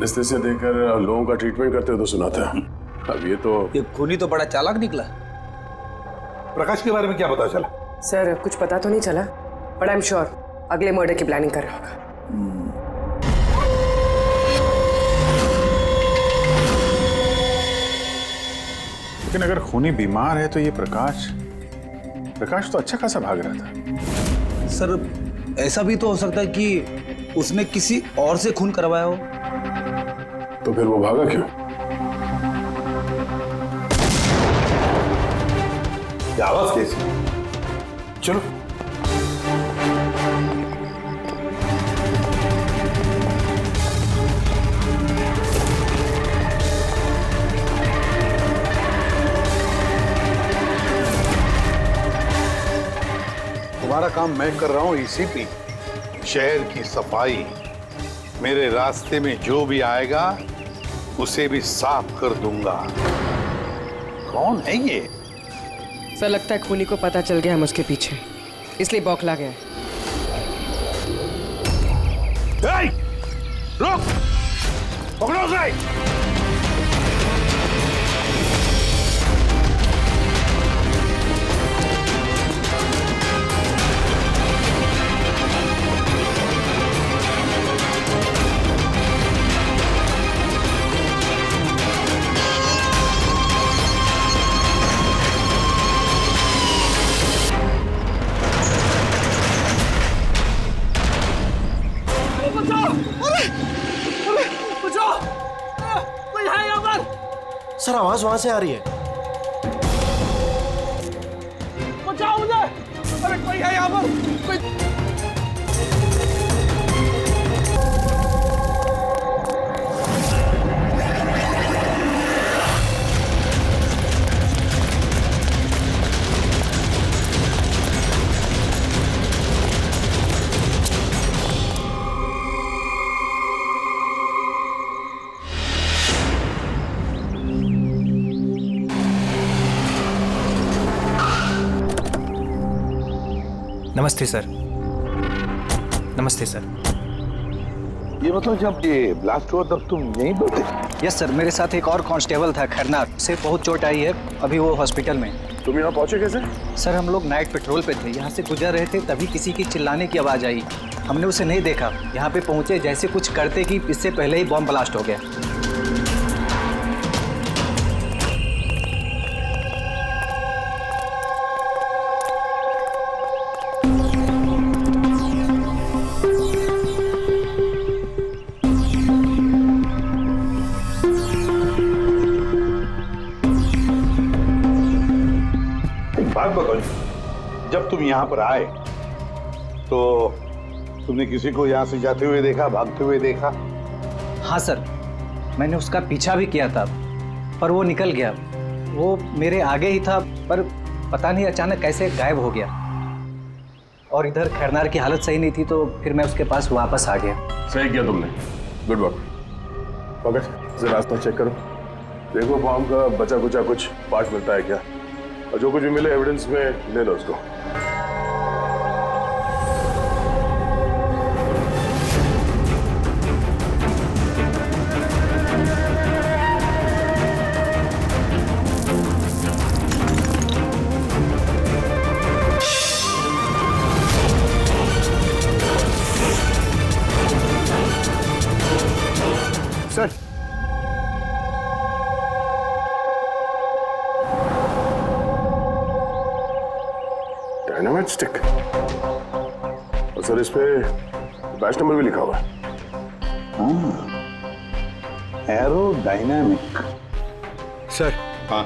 बिस्तर से देकर लोगों का ट्रीटमेंट करते हो तो सुना था। अब ये खूनी तो बड़ा चालाक निकला। प्रकाश के बारे में क्या पता चला? सर कुछ पता तो नहीं चला, बट आई एम श्योर अगले मर्डर की प्लानिंग कर रहा होगा। लेकिन अगर खूनी बीमार है तो ये प्रकाश तो अच्छा खासा भाग रहा था। सर ऐसा भी तो हो सकता है कि उसने किसी और से खून करवाया हो। तो फिर वो भागा क्यों? ये आवाज कैसी? चलो तुम्हारा काम मैं कर रहा हूं ईसीपी। शहर की सफाई। मेरे रास्ते में जो भी आएगा उसे भी साफ कर दूंगा। कौन है ये? सर लगता है खूनी को पता चल गया हम उसके पीछे, इसलिए बौखला गया। रुक! पकड़ो उसे! सर आवाज वहां से आ रही है। बचाओ मुझे! अरे कोई है यहाँ पर! कोई... नमस्ते सर। नमस्ते सर। ये मतलब जब ये ब्लास्ट हुआ तब तुम यहीं पर थे? यस सर, मेरे साथ एक और कांस्टेबल था खरनार, उसे बहुत चोट आई है, अभी वो हॉस्पिटल में। तुम यहाँ पहुंचे कैसे? सर हम लोग नाइट पेट्रोल पे थे, यहाँ से गुजर रहे थे तभी किसी की चिल्लाने की आवाज़ आई। हमने उसे नहीं देखा, यहाँ पे पहुँचे जैसे कुछ करते कि इससे पहले ही बॉम्ब ब्लास्ट हो गया। बात बताओ, जब तुम यहाँ पर आए तो तुमने किसी को यहाँ से जाते हुए देखा, भागते हुए देखा? हाँ सर, मैंने उसका पीछा भी किया था पर वो निकल गया। वो मेरे आगे ही था पर पता नहीं अचानक कैसे गायब हो गया। और इधर खैरनार की हालत सही नहीं थी तो फिर मैं उसके पास वापस आ गया। सही किया तुमने, गुड वर्क। पंकज जरा रास्ता चेक करो, देखो बॉम्ब का बचा कुचा कुछ पार्ट मिलता है क्या, और जो कुछ भी मिले एविडेंस में ले लो उसको। सर डायनामाइट स्टिक, और सर इस पे बैच नंबर भी लिखा हुआ है। एरोडायनामिक। सर हाँ,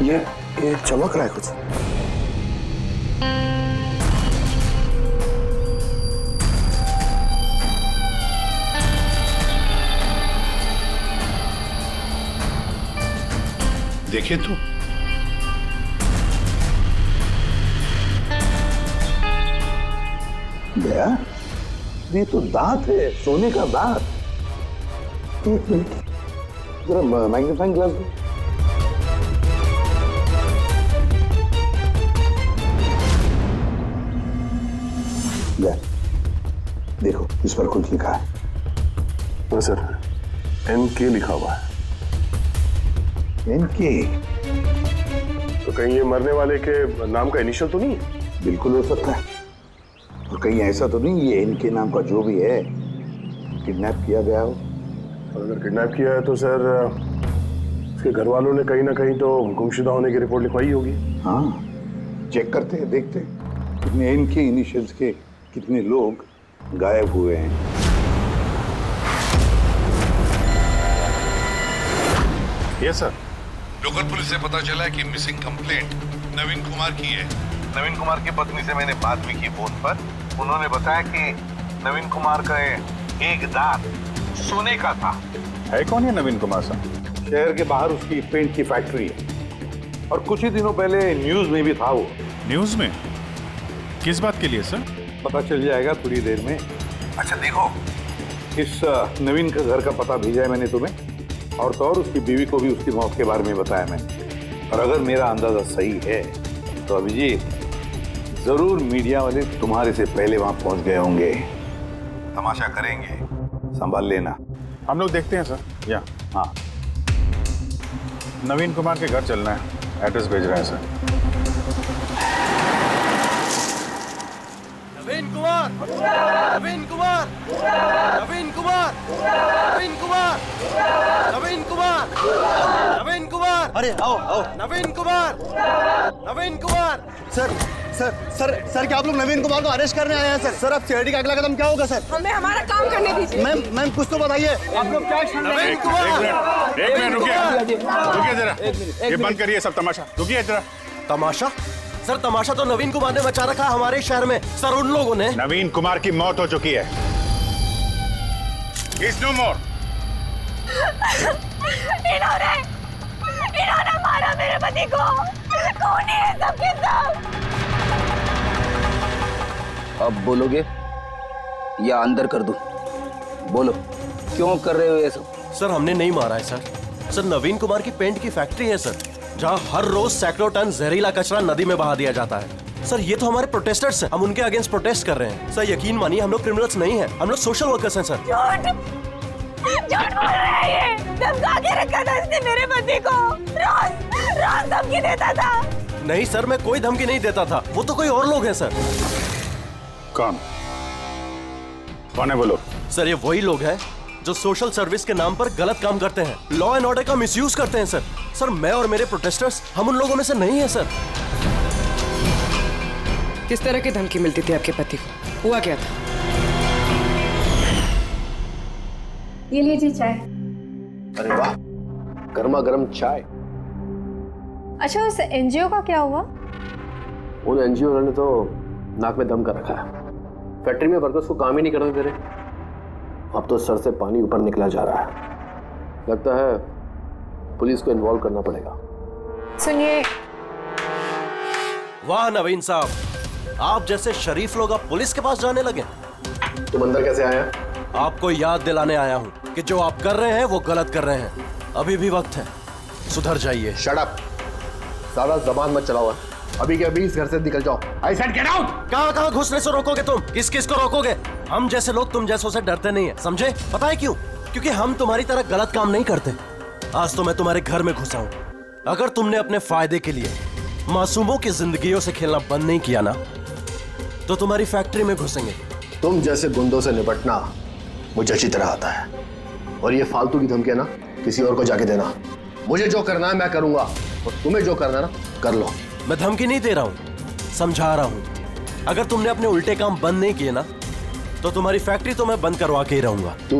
ये चमक रहा है कुछ। देखे तो गया, ये तो दांत है, सोने का दांत। एक मिनट, जरा मैग्नीफाइंग ग्लास दो। देखो इस पर कुछ लिखा है। हाँ सर, NK लिखा हुआ है। इनके तो कहीं ये मरने वाले के नाम का इनिशियल तो नहीं है? बिल्कुल हो सकता है। और कहीं ऐसा तो नहीं ये इनके नाम का जो भी है किडनैप किया गया हो? और अगर किडनैप किया है तो सर उसके घर वालों ने कहीं ना कहीं तो गुमशुदा होने की रिपोर्ट लिखवाई होगी। हाँ, चेक करते हैं, देखते हैं कितने इनके इनिशियल्स के कितने लोग गायब हुए हैं। Yes sir. लोकल पुलिस से पता चला है कि मिसिंग कंप्लेंट नवीन कुमार की है। नवीन कुमार की पत्नी से मैंने बात भी की फोन पर। उन्होंने बताया कि नवीन कुमार का एक दांत सोने का था। है कौन है नवीन कुमार साहब? शहर के बाहर उसकी पेंट की फैक्ट्री है और कुछ ही दिनों पहले न्यूज में भी था वो। न्यूज में? किस बात के लिए सर? पता चल जाएगा थोड़ी देर में। अच्छा देखो, इस नवीन का घर का पता भेजा है मैंने तुम्हें, और तो और उसकी बीवी को भी उसकी मौत के बारे में बताया मैंने। और अगर मेरा अंदाजा सही है तो अभिजीत जरूर मीडिया वाले तुम्हारे से पहले वहां पहुंच गए होंगे। तमाशा करेंगे, संभाल लेना। हम लोग देखते हैं सर। या हाँ, नवीन कुमार के घर चलना है, एड्रेस भेज रहे हैं सर। नवीन कुमार, नवीन कुमार, नवीन कुमार, नवीन कुमार, नवीन कुमार, नवीन कुमार। अरे आओ आओ। Naveen Kumar, Naveen Kumar. Sir sir sir sir क्या आप लोग नवीन कुमार को अरेस्ट करने आए हैं सर? सर अब सिक्योरिटी का अगला कदम क्या होगा सर? हमें हमारा काम करने दीजिए। मैम मैम कुछ तो बताइए। आप लोग क्या नवीन कुमार, एक मिनट रुकिए जरा, ये बंद करिए सब तमाशा। रुकिए जरा। तमाशा? सर तमाशा तो नवीन कुमार ने मचा रखा है हमारे शहर में। सर उन लोगों ने नवीन कुमार की मौत हो चुकी है। He's no more। इन्होंने मारा मेरे पति को। कौन है सबके सब? अब बोलोगे या अंदर कर दूं? बोलो क्यों कर रहे हो ये सब? सर हमने नहीं मारा है सर। सर नवीन कुमार की पेंट की फैक्ट्री है सर, जहाँ हर रोज सैकड़ों टन जहरीला कचरा नदी में बहा दिया जाता है। सर ये तो हमारे प्रोटेस्टर्स हैं, हम उनके अगेंस्ट प्रोटेस्ट कर रहे हैं। सर यकीन मानिए हम लोग क्रिमिनल्स नहीं हैं, हम लोग सोशल वर्कर्स हैं सर। झूठ बोल रहा है ये। धमका के रखा था इसने मेरे पति को। रोज धमकी देता था। नहीं सर मैं कोई धमकी नहीं देता था, वो तो कोई और लोग हैं सर। कौन है बोलो? सर ये वही लोग हैं जो सोशल सर्विस के नाम पर गलत काम करते हैं, लॉ एंड ऑर्डर का मिसयूज करते हैं सर। सर मैं और मेरे प्रोटेस्टर्स हम उन लोगों में से नहीं है सर। किस तरह की धमकी मिलती थी आपके पति को? हुआ क्या था? ये लीजिए चाय। अरे वाह, गर्मा गर्म चाय। अच्छा उस एनजीओ का क्या हुआ? उन एनजीओ वालों ने तो नाक में दम कर रखा है। फैक्ट्री में वर्कर्स को काम ही नहीं करने दे रहे। अब तो सर से पानी ऊपर निकला जा रहा है। लगता है पुलिस को इन्वॉल्व करना पड़ेगा। सुनिए। वाह नवीन साहब, आप जैसे शरीफ लोग अब पुलिस के पास जाने लगे। तुम अंदर कैसे आया? आपको याद दिलाने आया हूँ कि जो आप कर रहे हैं वो गलत कर रहे हैं। अभी भी वक्त है, सुधर जाइए। शट अप, सारा जबान मत चलाओ। अभी के अभी इस घर से निकल जाओ। I said get out. कहाँ घुसने से रोकोगे तुम? किस को रोकोगे? हम जैसे लोग तुम जैसों से डरते नहीं है, समझे? पता है क्यों? क्योंकि हम तुम्हारी तरह गलत काम नहीं करते। आज तो मैं तुम्हारे घर में घुसा हूँ। अगर तुमने अपने फायदे के लिए मासूमों की जिंदगियों से खेलना बंद नहीं किया ना, तो तुम्हारी फैक्ट्री में घुसेंगे। तुम जैसे गुंडों से निपटना मुझे अच्छी तरह आता है, और ये फालतू की धमकियां ना किसी और को जाके देना। मुझे जो करना है मैं करूंगा, और तुम्हें जो करना है ना कर लो। मैं धमकी नहीं दे रहा हूँ, समझा रहा हूँ। अगर तुमने अपने उल्टे काम बंद नहीं किए ना, तो तुम्हारी फैक्ट्री तो मैं बंद करवा के ही रहूंगा। तू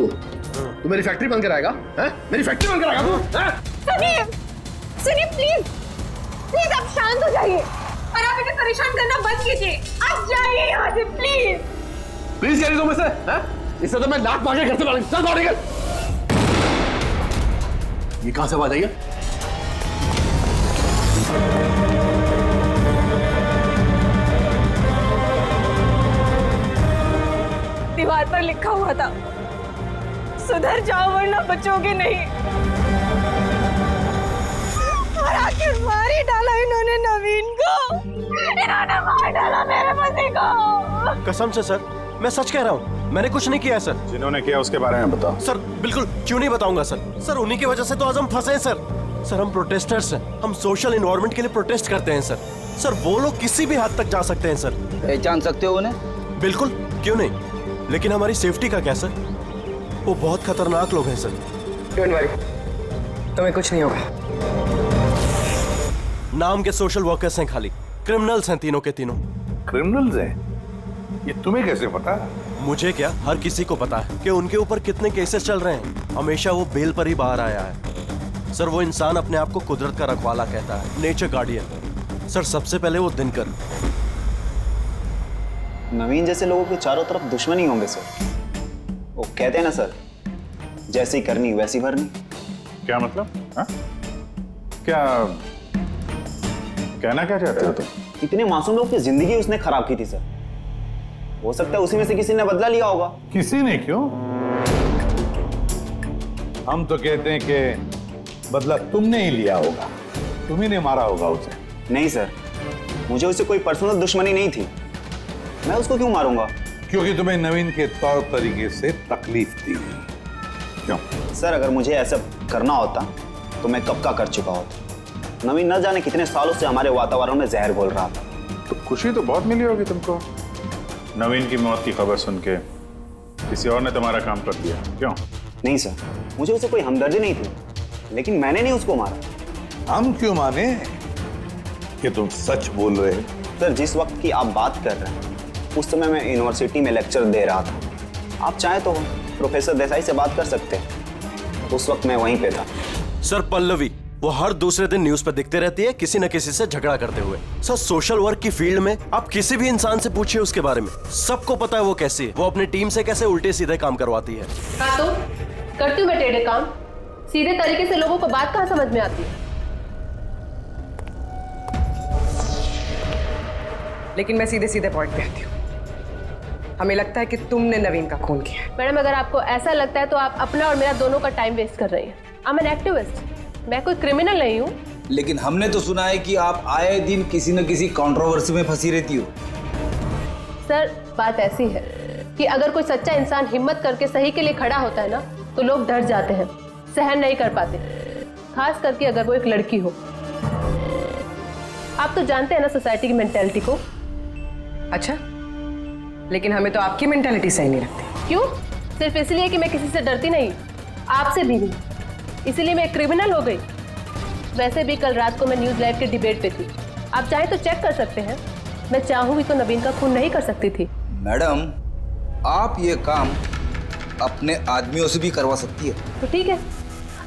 मेरी फैक्ट्री बंद कराएगा? मेरी फैक्ट्री बंद कराएगा तू? सुनिए प्लीज आप शांत हो जाइए और आप इन्हें परेशान करना बंद कीजिए। आप जाइए यहाँ से प्लीज। प्लीज कह रही तुम इसे? इससे तो मैं लात मार के घर से बाहर चल दौड़ेगा। ये कहां से आवाज आई है? दीवार पर लिखा हुआ था, सुधर जाओ वरना बचोगे नहीं। और आखिर मार ही डाला इन्होंने नवीन को। इन्होंने मार डाला मेरे पति को। कसम से सर, मैं सच कह रहा हूँ, मैंने कुछ नहीं किया है सर। जिन्होंने किया उसके बारे में बताओ। सर बिल्कुल क्यों नहीं बताऊंगा सर। सर उन्हीं की वजह से तो आज हम फंसे हैं सर। सर हम प्रोटेस्टर्स हैं, हम सोशल एनवायरनमेंट के लिए प्रोटेस्ट करते हैं सर। सर वो लोग किसी भी हद तक जा सकते हैं सर। पहचान सकते हो उन्हें? बिल्कुल, क्यों नहीं, लेकिन हमारी सेफ्टी का क्या सर? वो बहुत खतरनाक लोग हैं सर। डोंट वरी, तुम्हें कुछ नहीं होगा। नाम के सोशल वर्कर्स हैं खाली, क्रिमिनल्स हैं तीनों के तीनों। क्रिमिनल्स हैं? ये तुम्हें कैसे पता? मुझे क्या, हर किसी को पता है कि उनके ऊपर कितने केसेस चल रहे हैं। हमेशा वो बेल पर ही बाहर आया है सर। वो इंसान अपने आप को कुदरत का रखवाला कहता है, नेचर गार्डियन। सर सबसे पहले वो दिनकर। नवीन जैसे लोगों के चारों तरफ दुश्मनी होंगे सर। वो कहते हैं ना सर, जैसी करनी वैसी भरनी। क्या मतलब? हा? क्या कहना क्या चाहते हो तुम? इतने मासूम लोग की जिंदगी उसने खराब की थी सर। हो सकता है उसी में से किसी ने बदला लिया होगा। किसी ने क्यों? हम तो कहते हैं कि बदला तुमने ही लिया होगा, तुम्ही ने मारा होगा उसे। नहीं सर, मुझे उससे कोई पर्सनल दुश्मनी नहीं थी। मैं उसको क्यों मारूंगा? क्योंकि तुम्हें नवीन के तौर तरीके से तकलीफ थी। क्यों? सर अगर मुझे ऐसा करना होता तो मैं कब का कर चुका होता। नवीन न जाने कितने सालों से हमारे वातावरण में जहर घोल रहा था। तो खुशी तो बहुत मिली होगी तुमको, नवीन की मौत की खबर सुन के। किसी और ने तुम्हारा काम कर दिया, क्यों? नहीं सर, मुझे उससे कोई हमदर्दी नहीं थी, लेकिन मैंने नहीं उसको मारा। हम क्यों माने कि तुम सच बोल रहे हो? सर जिस वक्त की आप बात कर रहे हैं उस समय मैं यूनिवर्सिटी में लेक्चर दे रहा था। आप चाहे तो प्रोफेसर देसाई से बात कर सकते हैं, उस वक्त मैं वहीं पे था। सर पल्लवी वो हर दूसरे दिन न्यूज पे दिखते रहती है किसी न किसी से झगड़ा करते हुए। सर सोशल वर्क की फील्ड में आप किसी भी इंसान से पूछिए उसके बारे में, सबको पता है वो कैसी है। वो अपनी टीम से कैसे उल्टे सीधे काम करवाती है। हाँ तो करती हूँ मैं टेढ़े काम, सीधे तरीके से लोगों को बात कहाँ समझ में आती है। लेकिन मैं सीधे सीधे पॉइंट पे आती हूँ। हमें लगता है कि तुमने नवीन का खून किया है। मैडम अगर आपको ऐसा लगता है तो आप अपना और मेरा दोनों का टाइम वेस्ट कर रही हैं। आई एम एन एक्टिविस्ट, मैं कोई क्रिमिनल नहीं हूँ। लेकिन हमने तो सुना है कि आप आए दिन किसी न किसी कंट्रोवर्सी में फंसी रहती हो। सर बात ऐसी है कि अगर कोई सच्चा इंसान हिम्मत करके सही के लिए खड़ा होता है ना तो लोग डर जाते हैं, सहन नहीं कर पाते, खास करके अगर वो एक लड़की हो। आप तो जानते हैं ना सोसाइटी की मेंटालिटी को। अच्छा, लेकिन हमें तो आपकी मेंटालिटी सही नहीं लगती। क्यों? सिर्फ इसलिए कि मैं किसी से डरती नहीं, आपसे भी नहीं, इसीलिए मैं क्रिमिनल हो गई। वैसे भी कल रात को मैं न्यूज़ लाइव के डिबेट पे थी, आप चाहे तो चेक कर सकते हैं। मैं चाहूँ भी तो नवीन का खून नहीं कर सकती थी। मैडम आप ये काम अपने आदमियों से भी करवा सकती है। तो ठीक है,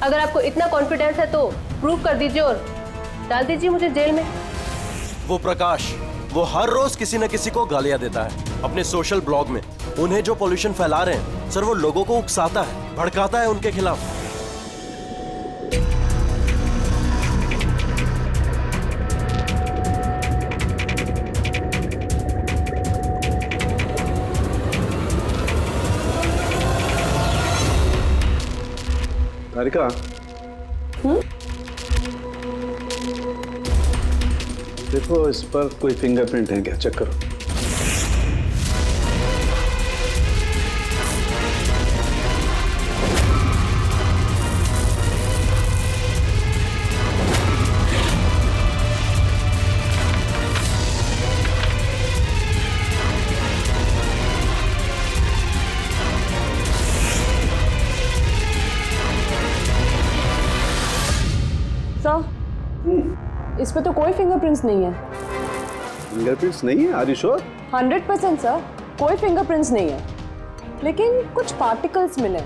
अगर आपको इतना कॉन्फिडेंस है तो प्रूव कर दीजिए और डाल दीजिए मुझे जेल में। वो प्रकाश वो हर रोज किसी न किसी को गालियां देता है अपने सोशल ब्लॉग में। उन्हें जो पॉल्यूशन फैला रहे हैं सर, वो लोगों को उकसाता है, भड़काता है उनके खिलाफ। तारिका, देखो इस पर कोई फिंगरप्रिंट है क्या, चेक करो। सर इस पे तो कोई फिंगरप्रिंट्स नहीं है। फिंगरप्रिंट्स नहीं है? Are you sure? 100% सर, कोई फिंगरप्रिंट्स नहीं है, लेकिन कुछ पार्टिकल्स मिले।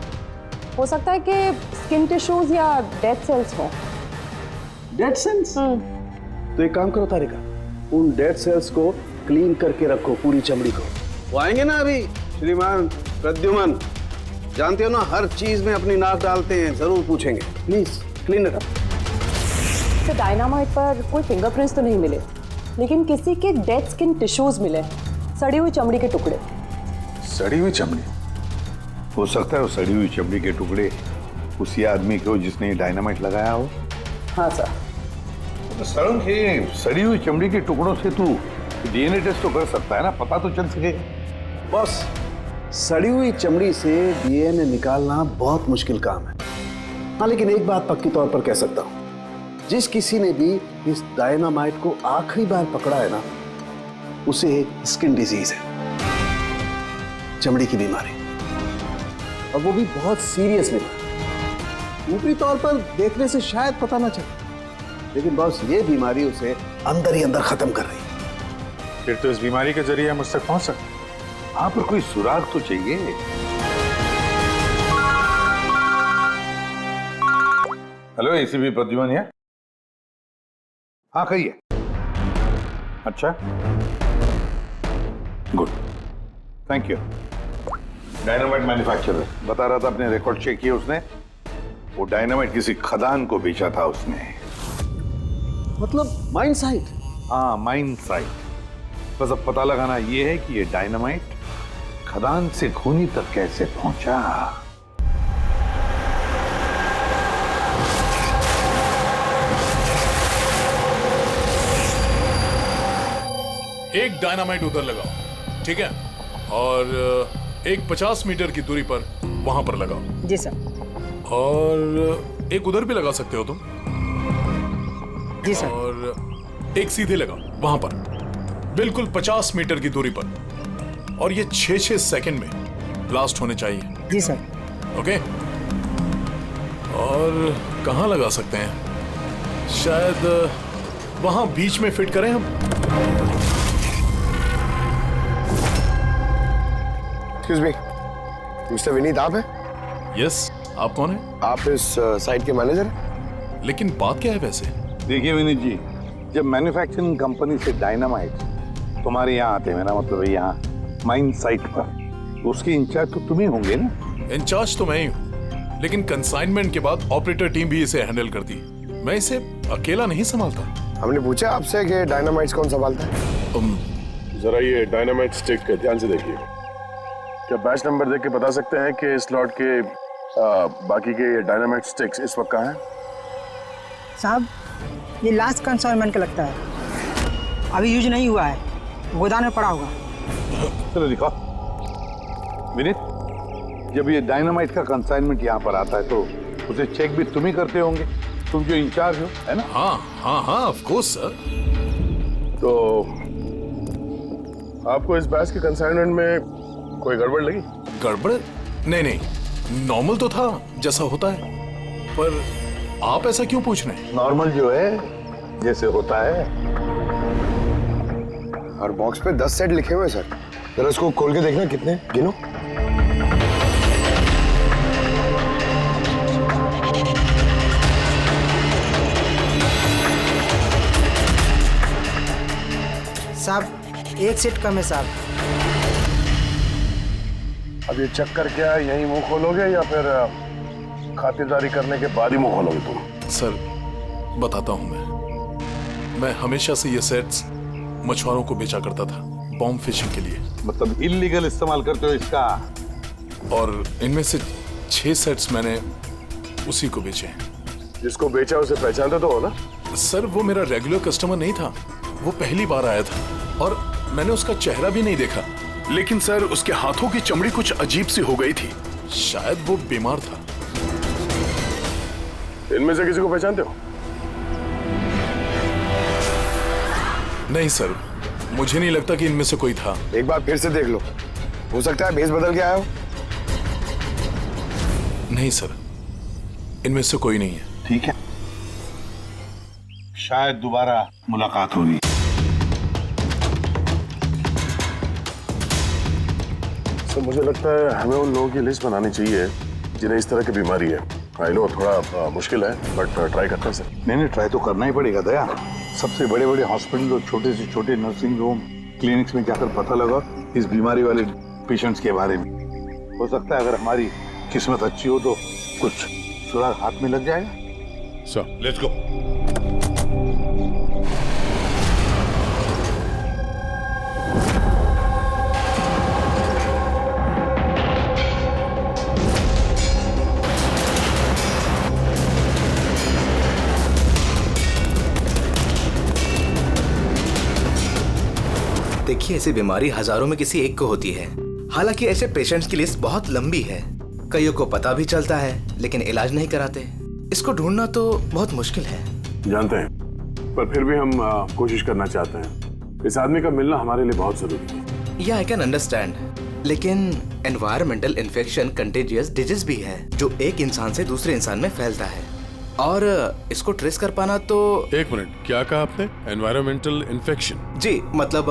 हो सकता है कि स्किन टिश्यूज या डेड सेल्स हो। Dead cells? तो एक काम करो तारिका, उन डेड सेल्स को क्लीन करके रखो, पूरी चमड़ी को। वो आएंगे ना अभी श्रीमान प्रद्युमन, जानते हो ना हर चीज में अपनी नाक डालते हैं, जरूर पूछेंगे। Please clean it up. तो डायनामाइट पर कोई फिंगरप्रिंट्स तो नहीं मिले, लेकिन किसी के डेड स्किन टिश्यूज मिले, सड़ी हुई चमड़ी के टुकड़े। सड़ी हुई चमड़ी? हो सकता है वो सड़ी हुई चमड़ी के टुकड़े उसी आदमी के हो जिसने डायनामाइट लगाया हो। हाँ सर। तो सड़न के सड़ी हुई चमड़ी के टुकड़ों से तू डीएनए टेस्ट तो कर सकता है ना, पता तो चल सके। बॉस सड़ी हुई चमड़ी से डीएनए निकालना बहुत मुश्किल काम है। हाँ, लेकिन एक बात पक्की तौर पर कह सकता हूं, जिस किसी ने भी इस डायनामाइट को आखिरी बार पकड़ा है ना, उसे स्किन डिजीज है, चमड़ी की बीमारी, और वो भी बहुत सीरियस बीमारी। ऊपरी तौर पर देखने से शायद पता ना चले, लेकिन बॉस ये बीमारी उसे अंदर ही अंदर खत्म कर रही है। फिर तो इस बीमारी के जरिए हम मुझ तक पहुंच सकते हैं। हाँ, पर कोई सुराग तो चाहिए। हेलो, एसीपी प्रद्युमन है? हाँ, कहिए। अच्छा, good, thank you. Dynamite manufacturer बता रहा था, अपने रिकॉर्ड चेक किए उसने। वो डायनामाइट किसी खदान को बेचा था उसने। मतलब माइन साइट? हाँ, माइन साइट। बस अब पता लगाना ये है कि ये डायनामाइट खदान से खूनी तक कैसे पहुंचा। एक डायनामाइट उधर लगाओ, ठीक है? और एक 50 मीटर की दूरी पर वहां पर लगाओ। जी सर। और एक उधर भी लगा सकते हो तुम। जी सर। और एक सीधे लगाओ वहां पर, बिल्कुल 50 मीटर की दूरी पर, और ये 6-6 सेकंड में ब्लास्ट होने चाहिए। जी सर। ओके। और कहाँ लगा सकते हैं? शायद वहां बीच में फिट करें हम। एक्सक्यूज मी, मिस्टर विनीत आप हैं? यस, आप कौन हैं? आप इस साइट के मैनेजर हैं? लेकिन बात क्या है वैसे? देखिए विनीत जी, जब मैन्युफैक्चरिंग कंपनी से डायनामाइट तुम्हारे यहाँ आते हैं, मेरा मतलब है यहाँ माइन साइट पर, तो उसके इंचार्ज तो तुम ही होंगे ना? इंचार्ज तो मैं ही हूँ, लेकिन कंसाइनमेंट के बाद ऑपरेटर टीम भी इसे हैंडल करती है। मैं इसे अकेला नहीं संभालता। हमने पूछा आपसे कि डायनामाइट्स कौन संभालता है? जरा ये डायनामाइट स्टिक ध्यान से देखिए। क्या बैच नंबर देख के बता सकते हैं कि इस लॉट के बाकी के डायनामाइट स्टिक्स इस वक्त कहाँ हैं? साहब, ये लास्ट कंसाइनमेंट का लगता है, अभी यूज नहीं हुआ है, गोदाम में पड़ा होगा। चलो दिखाओ। विनीत, जब ये डायनामाइट का कंसाइनमेंट यहाँ पर आता है तो उसे चेक भी तुम ही करते होंगे, तुम जो इंचार्ज हो, है ना? हाँ हाँ हाँ, ऑफ कोर्स सर। तो आपको इस बैच के कंसाइनमेंट में कोई गड़बड़ लगी? गड़बड़? नहीं नहीं, नॉर्मल तो था जैसा होता है, पर आप ऐसा क्यों पूछ रहे हैं? नॉर्मल जो है जैसे होता है। और बॉक्स पे 10 सेट लिखे हुए सर, जरा इसको खोल के देखना कितने, गिनो। साहब, एक सेट कम है साहब। अब ये चेक करके यही मुंह खोलोगे या फिर खातिरदारी करने के बाद ही मुंह खोलोगे तुम? सर बताता हूं, मैं हमेशा से ये सेट्स मछुआरों को बेचा करता था, बॉम्ब फिशिंग के लिए। मतलब इल्लीगल इस्तेमाल करते हो इसका? और इनमें से 6 सेट्स मैंने उसी को बेचे हैं। जिसको बेचा उसे पहचानते तो हो ना? सर वो मेरा रेगुलर कस्टमर नहीं था, वो पहली बार आया था और मैंने उसका चेहरा भी नहीं देखा। लेकिन सर उसके हाथों की चमड़ी कुछ अजीब सी हो गई थी, शायद वो बीमार था। इनमें से किसी को पहचानते हो? नहीं सर, मुझे नहीं लगता कि इनमें से कोई था। एक बार फिर से देख लो, हो सकता है भेस बदल के आया हो। नहीं सर, इनमें से कोई नहीं है। ठीक है, शायद दोबारा मुलाकात होगी। सर मुझे लगता है हमें उन लोगों की लिस्ट बनानी चाहिए जिन्हें इस तरह की बीमारी है। आई नो थोड़ा मुश्किल है, बट ट्राई करते हैं सर। नहीं, ट्राई तो करना ही पड़ेगा दया। सबसे बड़े बड़े हॉस्पिटल और छोटे से छोटे नर्सिंग होम, क्लिनिक्स में जाकर पता लगा इस बीमारी वाले पेशेंट्स के बारे में। हो सकता है अगर हमारी किस्मत अच्छी हो तो कुछ सुराग हाथ में लग जाएगा। Sir let's go. देखिए, ऐसी बीमारी हजारों में किसी एक को होती है, हालांकि ऐसे पेशेंट्स की लिस्ट बहुत लंबी है, कईयों को पता भी चलता है लेकिन इलाज नहीं कराते। इसको ढूंढना तो बहुत मुश्किल है। जानते हैं, पर फिर भी हम कोशिश करना चाहते हैं। इस आदमी का मिलना हमारे लिए बहुत जरूरी है। या आई कैन अंडरस्टैंड, लेकिन एनवायरमेंटल इन्फेक्शन कंटेजियस डिजीज भी है जो एक इंसान से दूसरे इंसान में फैलता है, और इसको ट्रेस कर पाना तो। एक मिनट, क्या कहा आपने? Environmental infection? जी, मतलब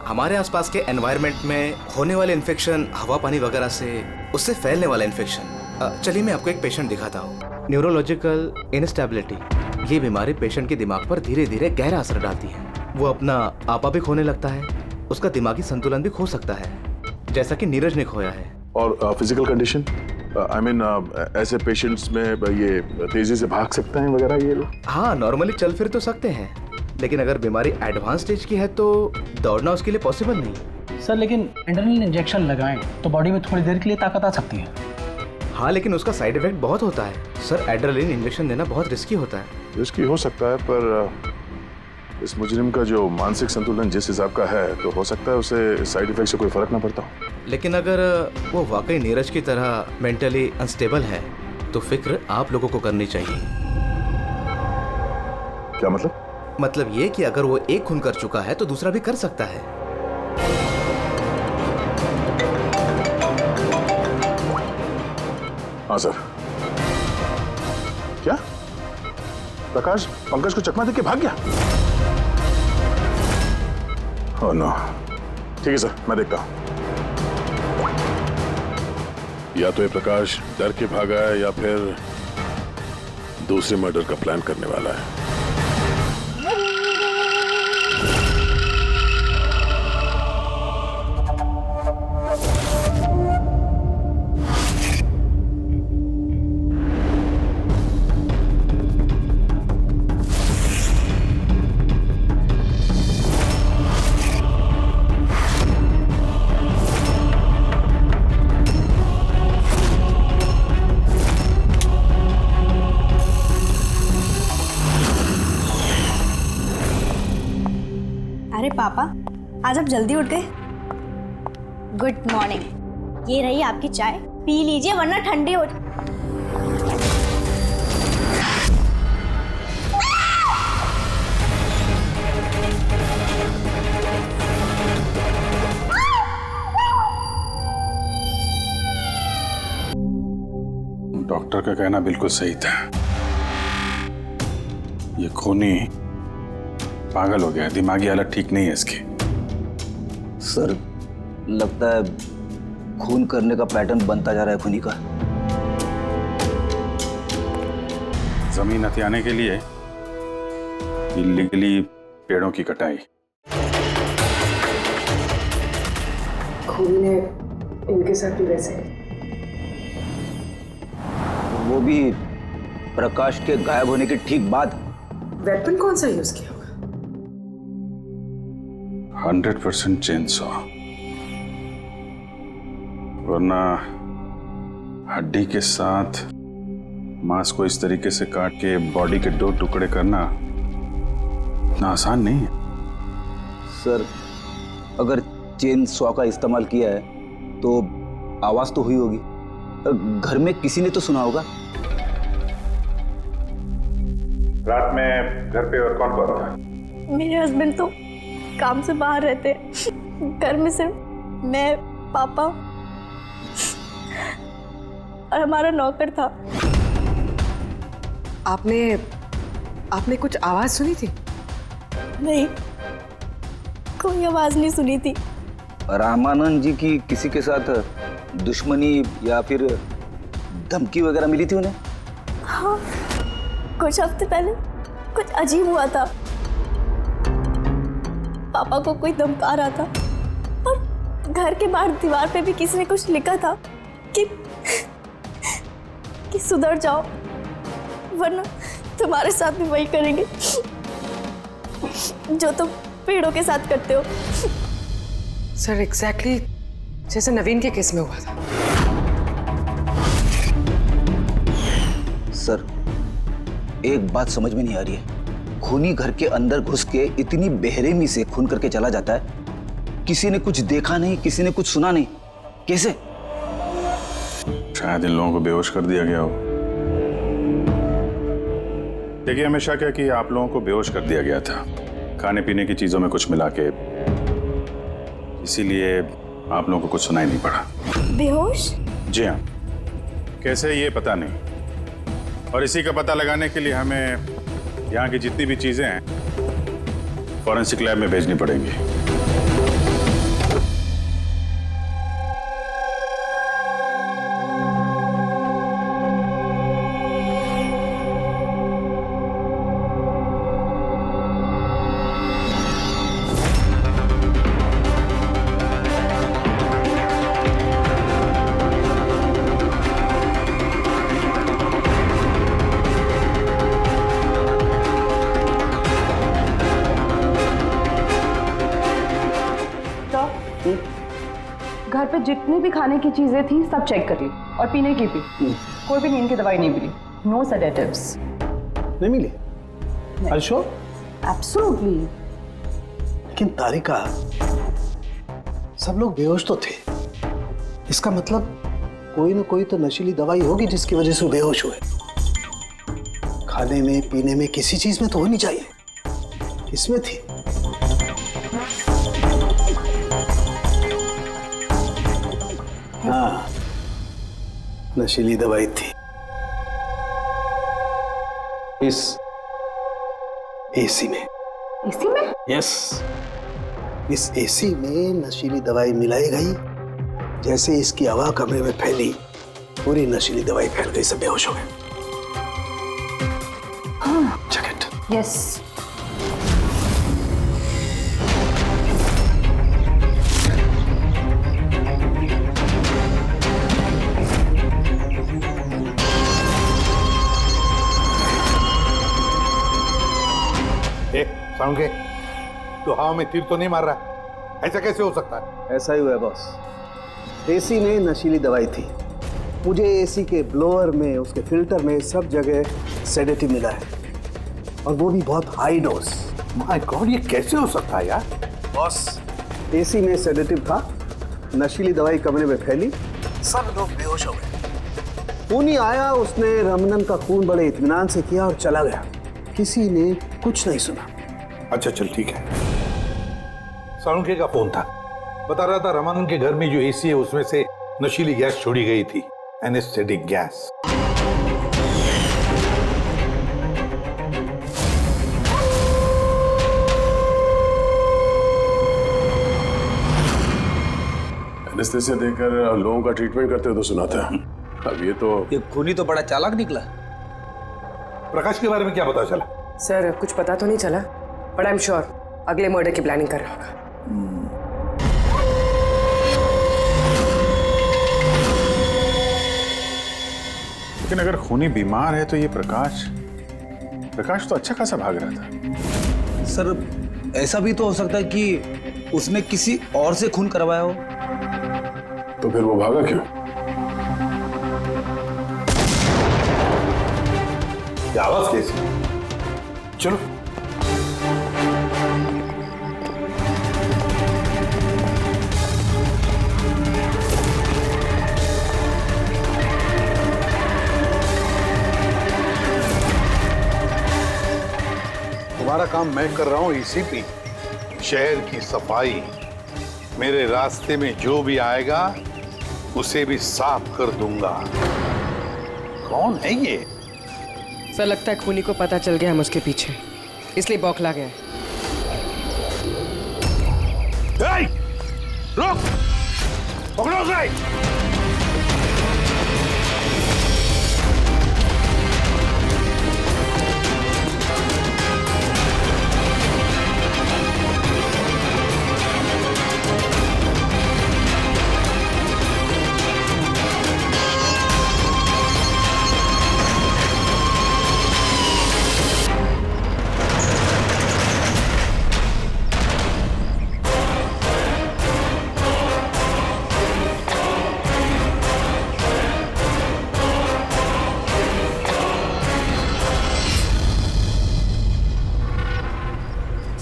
हमारे आसपास के एनवायरनमेंट में होने वाले इन्फेक्शन, हवा पानी वगैरह से उससे फैलने वाला इन्फेक्शन। चलिए मैं आपको एक पेशेंट दिखाता हूँ। न्यूरोलॉजिकल इनस्टेबिलिटी, ये बीमारी पेशेंट के दिमाग पर धीरे धीरे गहरा असर डालती है। वो अपना आपा भी खोने लगता है, उसका दिमागी संतुलन भी खो सकता है, जैसा कि नीरज ने खोया है। और फिजिकल कंडीशन, आई मीन ऐसे पेशेंट्स में ये तेजी से भाग सकते हैं वगैरह ये लोग? हाँ, नॉर्मली चल फिर तो सकते हैं, लेकिन अगर बीमारी एडवांस स्टेज की है तो दौड़ना उसके लिए पॉसिबल नहीं। सर लेकिन एड्रेनलिन इंजेक्शन लगाएं तो बॉडी में थोड़ी देर के लिए ताकत आ सकती है। हाँ, लेकिन उसका साइड इफेक्ट बहुत होता है सर। एड्रेनलिन इंजेक्शन देना बहुत रिस्की होता है। रिस्की हो सकता है, पर इस मुजरिम का जो मानसिक संतुलन जिस हिसाब का है, तो हो सकता है उसे साइड इफेक्ट से कोई फर्क ना पड़ता हो। लेकिन अगर वो वाकई नीरज की तरह मेंटली अनस्टेबल है तो फिक्र आप लोगों को करनी चाहिए। क्या मतलब? मतलब ये कि अगर वो एक खून कर चुका है तो दूसरा भी कर सकता है। हाँ सर। क्या प्रकाश पंकज को चकमा देके भाग गया? Oh no. ठीक है सर, मैं देखता हूं। या तो ये प्रकाश डर के भागा है या फिर दूसरे मर्डर का प्लान करने वाला है। अरे पापा, आज आप जल्दी उठ गए। Good morning. ये रही आपकी चाय, पी लीजिए वरना ठंडी हो। डॉक्टर का कहना बिल्कुल सही था। ये खूनी पागल हो गया, दिमागी हालत ठीक नहीं है इसकी। सर, लगता है खून करने का पैटर्न बनता जा रहा है खूनी का। जमीन हथियाने के लिए इल्लीगली पेड़ों की कटाई। खूनी ने इनके साथ भी वैसे, वो भी प्रकाश के गायब होने के ठीक बाद। वेपन कौन सा यूज किया? 100% चेनसॉ, वरना हड्डी के साथ मांस को इस तरीके से काट के बॉडी के 2 टुकड़े करना इतना आसान नहीं है। सर, अगर चेन सॉ का इस्तेमाल किया है तो आवाज तो हुई होगी, घर में किसी ने तो सुना होगा। रात में घर पे और कौन कौन था? मेरे हस्बैंड तो काम से बाहर रहते हैं। घर में सिर्फ मैं, पापा और हमारा नौकर था। आपने कुछ आवाज सुनी थी? नहीं, कोई आवाज नहीं सुनी थी। रामानंद जी की किसी के साथ दुश्मनी या फिर धमकी वगैरह मिली थी उन्हें? हाँ, कुछ हफ्ते पहले कुछ अजीब हुआ था। पापा को कोई धमका रहा था और घर के बाहर दीवार पे भी किसी ने कुछ लिखा था कि सुधर जाओ वरना तुम्हारे साथ भी वही करेंगे जो तुम पेड़ों के साथ करते हो। सर, एग्जैक्टली जैसे नवीन के केस में हुआ था। सर, एक बात समझ में नहीं आ रही है। खूनी घर के अंदर घुस के इतनी बेरहमी से खून करके चला जाता है, किसी ने कुछ देखा नहीं, किसी ने कुछ सुना नहीं, कैसे? शायद इन लोगों को बेहोश कर दिया गया हो। देखिए, हमेशा क्या कि आप लोगों को बेहोश कर दिया गया था खाने पीने की चीजों में कुछ मिला के, इसीलिए आप लोगों को कुछ सुनाई नहीं पड़ा। बेहोश? जी हाँ, कैसे ये पता नहीं, और इसी का पता लगाने के लिए हमें यहाँ की जितनी भी चीजें हैं फॉरेंसिक लैब में भेजनी पड़ेंगी। घर पे जितनी भी खाने की चीजें थी सब चेक कर ली, और पीने की भी। कोई भी नींद की दवाई नहीं मिली। No sedatives. नहीं मिली? Are you sure? एब्सोल्युटली। लेकिन तारिका, सब लोग बेहोश तो थे, इसका मतलब कोई ना कोई तो नशीली दवाई होगी जिसकी वजह से वो बेहोश हुए। खाने में पीने में किसी चीज में तो होनी चाहिए, इसमें थी। हाँ, नशीली दवाई थी इस एसी में। एसी में? यस, इस एसी में नशीली दवाई मिलाई गई। जैसे इसकी हवा कमरे में फैली, पूरी नशीली दवाई फैल गई, सब बेहोश हो गए। हाँ। Check it. यस। साउंड के, तो हवा में तीर तो नहीं मार रहा? ऐसा कैसे हो सकता है? ऐसा ही हुआ है बॉस। एसी में नशीली दवाई थी। मुझे एसी के ब्लोअर में, उसके फिल्टर में, सब जगह सेडेटिव मिला है, और वो भी बहुत हाई डोज। माय गॉड, ये कैसे हो सकता है यार? बॉस, एसी में सेडेटिव था, नशीली दवाई कमरे में फैली, सब लोग बेहोश हो गए। खूनी आया, उसने रमनन का खून बड़े इत्मीनान से किया और चला गया। किसी ने कुछ नहीं सुना। अच्छा चल ठीक है। सालुंके का फोन था, बता रहा था रमन के घर में जो एसी है उसमें से नशीली गैस छोड़ी गई थी, एनेस्थेटिक गैस। एनेस्थेसिया देकर लोगों का ट्रीटमेंट करते हो तो सुना था। अब ये खूनी तो बड़ा चालाक निकला। प्रकाश के बारे में क्या पता चला? सर, कुछ पता तो नहीं चला, बट आई एम श्योर अगले मर्डर की प्लानिंग कर रहा होगा। लेकिन अगर खूनी बीमार है तो ये प्रकाश तो अच्छा खासा भाग रहा था। सर, ऐसा भी तो हो सकता है कि उसने किसी और से खून करवाया हो। तो फिर वो भागा क्यों? आवाज कैसी? चलो। तुम्हारा काम मैं कर रहा हूं ईसीपी। शहर की सफाई। मेरे रास्ते में जो भी आएगा उसे भी साफ कर दूंगा। कौन है ये? सर, लगता है खूनी को पता चल गया हम उसके पीछे, इसलिए बौखला गया। रुक! पकड़ो उसे!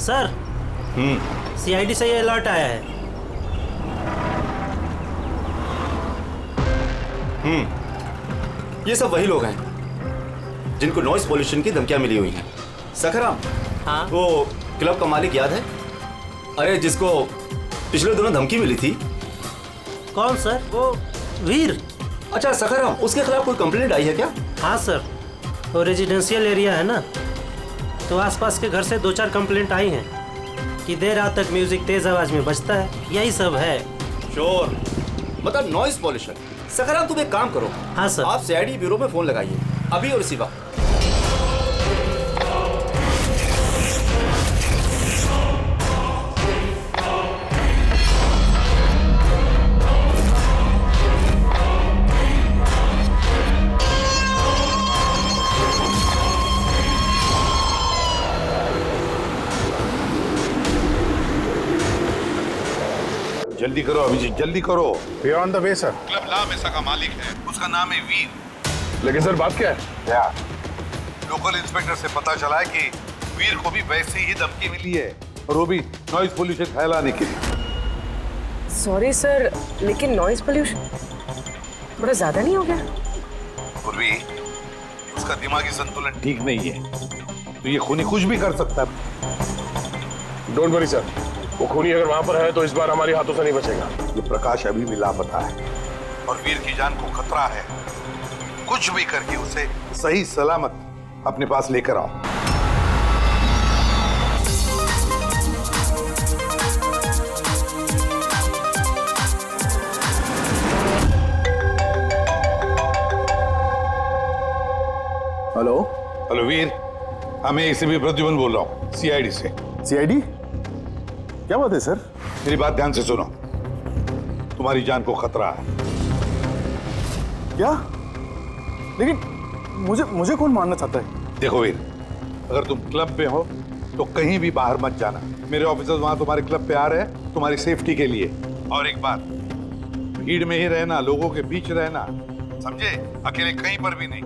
सर, सीआईडी से ये अलर्ट आया है। ये सब वही लोग हैं जिनको नॉइस पोल्यूशन की धमकियां मिली हुई हैं। सखराम, हाँ? वो क्लब का मालिक याद है? अरे जिसको पिछले दिनों धमकी मिली थी। कौन सर? वो वीर। अच्छा सखराम, उसके खिलाफ कोई कंप्लेंट आई है क्या? हाँ सर, वो रेजिडेंशियल एरिया है ना, तो आसपास के घर से 2-4 कंप्लेंट आई हैं कि देर रात तक म्यूजिक तेज आवाज में बजता है, यही सब है। शोर मतलब नॉइस पॉल्यूशन। सखराम तुम एक काम करो। हाँ सर। आप सीआईडी ब्यूरो में फोन लगाइए अभी और इसी वक्त। जल्दी करो अभिजीत, जल्दी करो। We are on the way sir. Club La Mesa का मालिक है, उसका नाम है वीर। लेकिन सर बात क्या है? क्या? लोकल इंस्पेक्टर से पता चला है कि वीर को भी वैसे ही धमकी मिली है, और वो भी नॉइज पोल्यूशन फैलाने के लिए। सॉरी सर, लेकिन नॉइज पोल्यूशन बड़ा ज्यादा नहीं हो गया? पूर्वी, उसका दिमागी संतुलन ठीक नहीं है, तो ये खूनी कुछ भी कर सकता है। डोंट वरी सर, वो खूनी अगर वहां पर है तो इस बार हमारे हाथों से नहीं बचेगा। ये प्रकाश अभी भी लापता है और वीर की जान को खतरा है। कुछ भी करके उसे सही सलामत अपने पास लेकर आओ। हेलो। हेलो वीर, मैं एसीपी प्रद्युमन बोल रहा हूँ, सीआईडी से। सीआईडी? क्या बात है सर? मेरी बात ध्यान से सुनो, तुम्हारी जान को खतरा है। क्या? लेकिन मुझे कौन मारना चाहता है? देखो वीर, अगर तुम क्लब पे हो तो कहीं भी बाहर मत जाना। मेरे ऑफिसर्स वहां तुम्हारे क्लब पे आ रहे हैं तुम्हारी सेफ्टी के लिए। और एक बात, भीड़ में ही रहना, लोगों के बीच रहना, समझे? अकेले कहीं पर भी नहीं।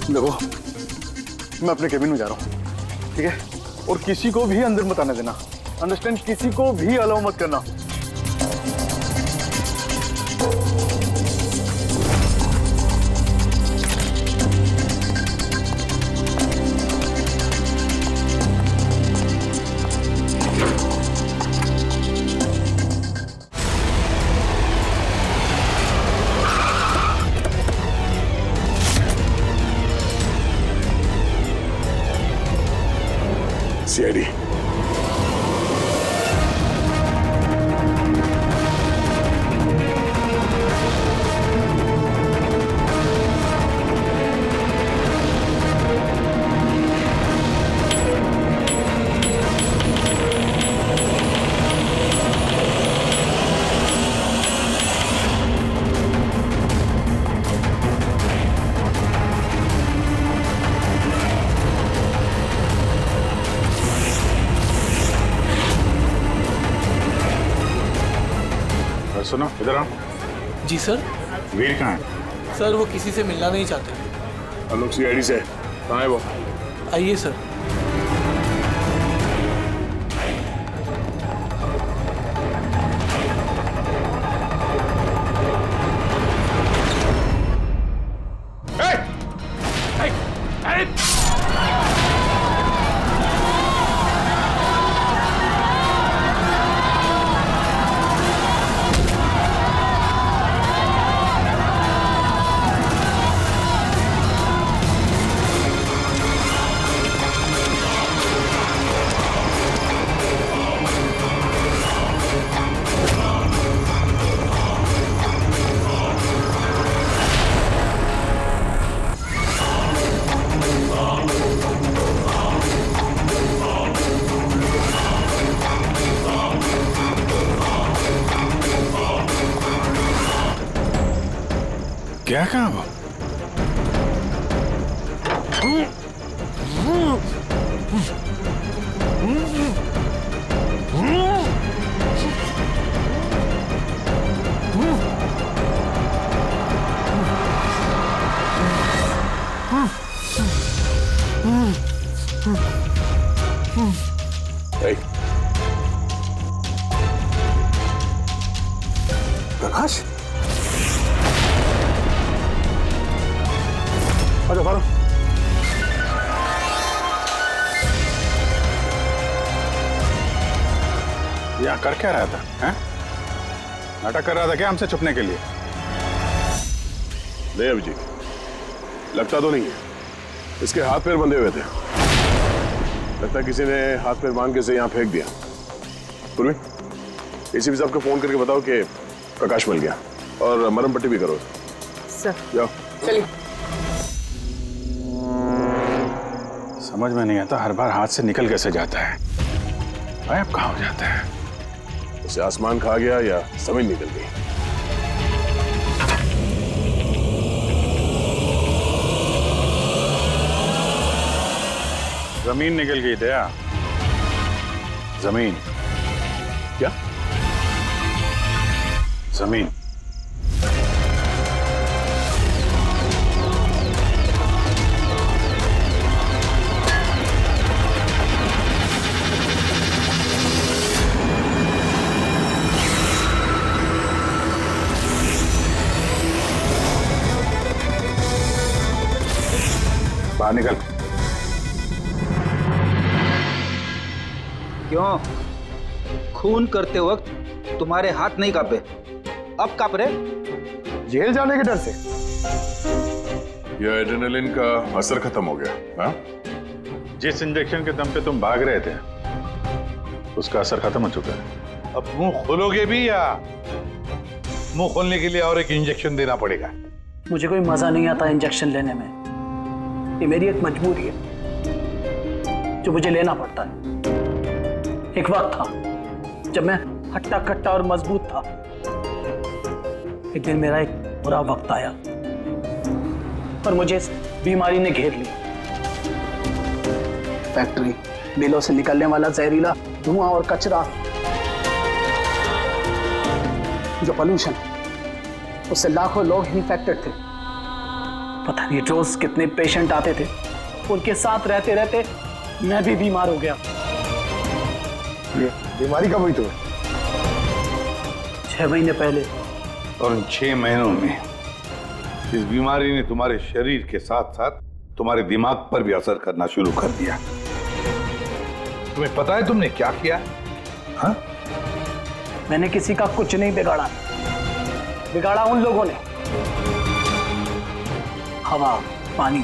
देखो, मैं अपने केबिन में जा रहा हूँ, ठीक है? और किसी को भी अंदर मत आने देना, अंडरस्टैंड? किसी को भी अलाउ मत करना। सीआईडी। सुनो, इधर आओ। जी सर। वीर कहाँ है? सर वो किसी से मिलना नहीं चाहते। हम लोग सीआईडी से। कहाँ है वो? आइए सर। क्या काम? प्रकाश, आजा फारो। यहाँ कर क्या रहा था? हैं? नाटक कर रहा था क्या हमसे छुपने के लिए? नहीं अभिजीत, लगता तो नहीं है। इसके हाथ पैर बंधे हुए थे। लगता है किसी ने हाथ पैर बांध के इसे यहाँ फेंक दिया। पूर्वी, एसीपी साहब को फोन करके बताओ कि प्रकाश मिल गया और मरहम पट्टी भी करो। सर जाओ। चलिए। समझ में नहीं आता हर बार हाथ से निकल कैसे जाता है। गायब कहाँ हो जाता है? उसे आसमान खा गया या जमीन निकल गई। जमीन निकल गई दया। जमीन क्या? जमीन। बाहर निकल। क्यों? खून करते वक्त तुम्हारे हाथ नहीं कांपे, अब कांप रहे? जेल जाने के डर से? यह एड्रेनलिन का असर खत्म हो गया। हाँ? जिस इंजेक्शन के दम पे तुम भाग रहे थे उसका असर खत्म हो चुका है। अब मुंह खोलोगे भी या मुंह खोलने के लिए और एक इंजेक्शन देना पड़ेगा? मुझे कोई मजा नहीं आता इंजेक्शन लेने में। ये मेरी एक मजबूरी है जो मुझे लेना पड़ता है। एक वक्त था जब मैं हट्टा कट्टा और मजबूत था। एक दिन मेरा एक बुरा वक्त आया और मुझे इस बीमारी ने घेर लिया। फैक्ट्री, मिलों से निकलने वाला जहरीला धुआं और कचरा, जो पोल्यूशन, उससे लाखों लोग इन्फेक्टेड थे। पता नहीं रोज कितने पेशेंट आते थे। उनके साथ रहते रहते मैं भी बीमार हो गया। ये बीमारी कब हुई तुम्हें? 6 महीने पहले। और उन 6 महीनों में इस बीमारी ने तुम्हारे शरीर के साथ साथ तुम्हारे दिमाग पर भी असर करना शुरू कर दिया। तुम्हें पता है तुमने क्या किया? हाँ? मैंने किसी का कुछ नहीं बिगाड़ा। बिगाड़ा उन लोगों ने। हवा, पानी,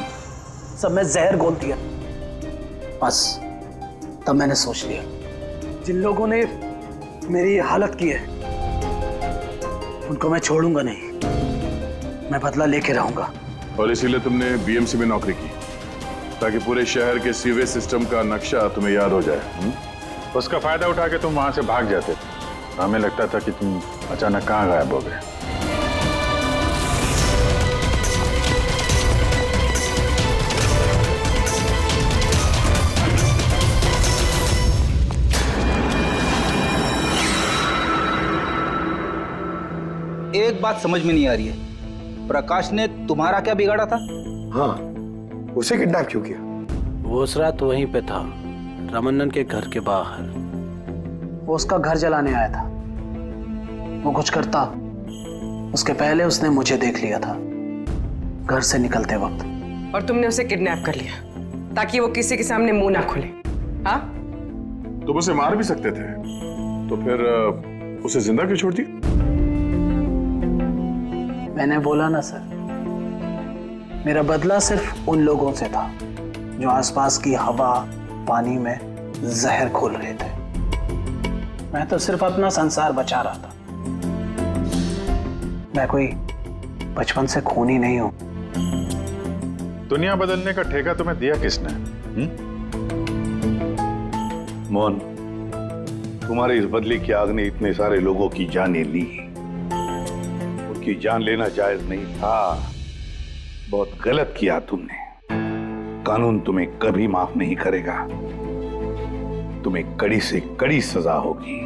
सब में जहर घोल दिया। बस तब मैंने सोच लिया, जिन लोगों ने मेरी हालत की है उनको मैं छोड़ूंगा नहीं। मैं बदला लेके रहूंगा। और इसीलिए तुमने बीएमसी में नौकरी की, ताकि पूरे शहर के सीवेज सिस्टम का नक्शा तुम्हें याद हो जाए। उसका फायदा उठा के तुम वहां से भाग जाते। हमें लगता था कि तुम अचानक कहाँ गायब हो गए। एक बात समझ में नहीं आ रही है, प्रकाश ने तुम्हारा क्या बिगाड़ा था? हाँ, उसे किडनैप क्यों किया? वो उस रात वहीं पे था, रमन्नन के घर के बाहर। वो उसका घर जलाने आया था। वो कुछ करता उसके पहले उसने मुझे देख लिया था घर से निकलते वक्त। और तुमने उसे किडनैप कर लिया ताकि वो किसी के सामने मुंह ना खोले। हाँ? तुम उसे मार भी सकते थे, तो फिर उसे जिंदा क्यों छोड़ दिया? मैंने बोला ना सर, मेरा बदला सिर्फ उन लोगों से था जो आसपास की हवा, पानी में जहर घोल रहे थे। मैं तो सिर्फ अपना संसार बचा रहा था। मैं कोई बचपन से खूनी नहीं हूं। दुनिया बदलने का ठेका तुम्हें दिया किसने? मोहन, तुम्हारे इस बदले की आग ने इतने सारे लोगों की जानें ली। उनकी जान लेना जायज नहीं था। बहुत गलत किया तुमने। कानून तुम्हें कभी माफ नहीं करेगा। तुम्हें कड़ी से कड़ी सजा होगी।